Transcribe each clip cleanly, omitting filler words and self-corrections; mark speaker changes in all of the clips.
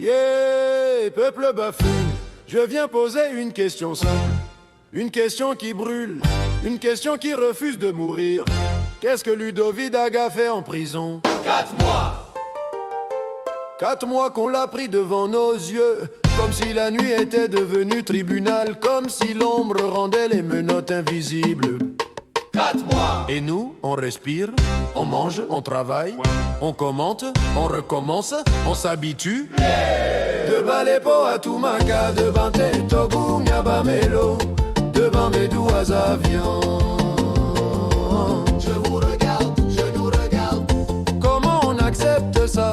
Speaker 1: Yeah, peuple bafouille, je viens poser une question simple. Une question qui brûle, une question qui refuse de mourir. Qu'est-ce que Ludovic Daga fait en prison?
Speaker 2: 4 mois.
Speaker 1: 4 mois qu'on l'a pris devant nos yeux, comme si la nuit était devenue tribunal, comme si l'ombre rendait les menottes invisibles.
Speaker 2: 4 mois.
Speaker 1: Et nous, on respire, on mange, on travaille, on commente, on recommence, on s'habitue. De Balepo à Toumaka, devant Togo, Nyabamelo, devant mes doux avions.
Speaker 2: Je vous regarde, je nous regarde.
Speaker 1: Comment on accepte ça?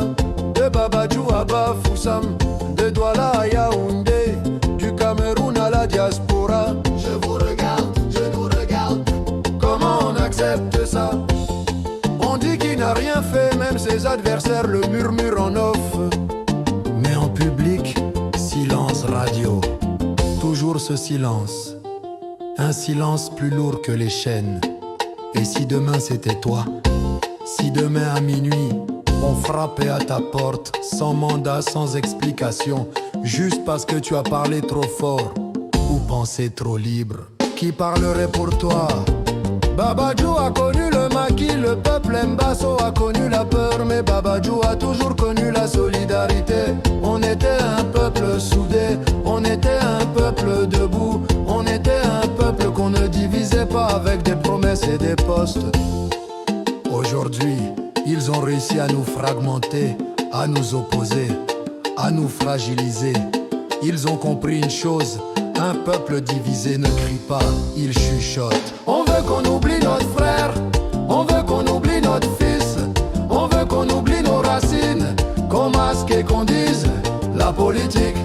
Speaker 1: De Babadjou à Bafoussam, de Douala à Yaoundé, du Cameroun à la diaspora.
Speaker 2: Je vous regarde, je nous regarde.
Speaker 1: Comment on accepte ça? On dit qu'il n'a rien fait, même ses adversaires le murmurent en off. Mais en public, silence radio. Toujours ce silence. Un silence plus lourd que les chaînes. Et si demain c'était toi? Si demain à minuit, on frappait à ta porte, sans mandat, sans explication, juste parce que tu as parlé trop fort ou pensé trop libre? Qui parlerait pour toi? Babadjou a connu le maquis, le peuple Mbasso a connu la peur, mais Babadjou a toujours connu la solidarité. On était un peuple soudé, on était un peuple debout, on était un peuple qu'on ne divisait pas avec des promesses et des postes. Aujourd'hui, ils ont réussi à nous fragmenter, à nous opposer, à nous fragiliser. Ils ont compris une chose: un peuple divisé ne crie pas, il chuchote. On veut qu'on oublie notre frère, on veut qu'on oublie notre fils, on veut qu'on oublie nos racines, qu'on masque et qu'on dise la politique,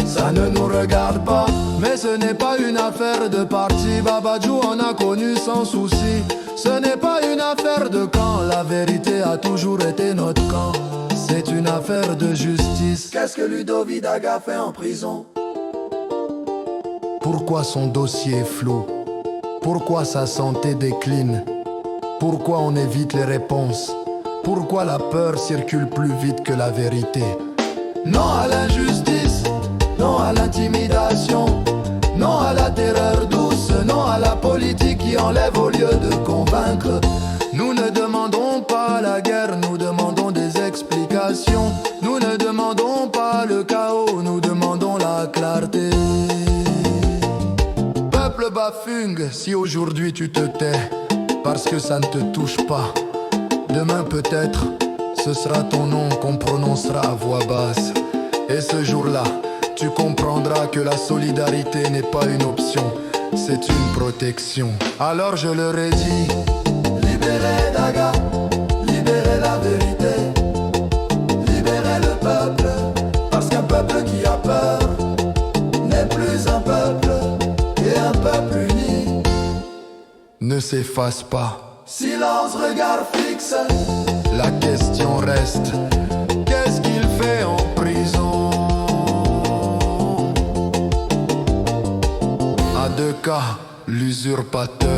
Speaker 1: ça ne nous regarde pas. Mais ce n'est pas une affaire de parti, Babadjou en a connu sans souci. Ce n'est pas une affaire de camp, la vérité a toujours été notre camp. C'est une affaire de justice. Qu'est-ce que Ludovic Daga fait en prison? Pourquoi son dossier est flou? Pourquoi sa santé décline? Pourquoi on évite les réponses? Pourquoi la peur circule plus vite que la vérité? Non à l'injustice, non à l'intimidation, non à la terreur douce, non à la politique qui enlève au lieu de convaincre. Nous ne demandons pas la guerre, nous demandons des explications. Nous ne demandons pas le chaos, nous demandons la clarté. Peuple Bafung, si aujourd'hui tu te tais, parce que ça ne te touche pas, demain peut-être, ce sera ton nom qu'on prononcera à voix basse. Et ce jour-là, tu comprendras que la solidarité n'est pas une option, c'est une protection. Alors je leur ai dit: libérez Daga, libérez la vérité, libérez le peuple, parce qu'un peuple qui a peur n'est plus un peuple, et un peuple uni ne s'efface pas. Silence, regard fixe, la question reste: qu'est-ce qu'il fait en prison? À deux cas, l'usurpateur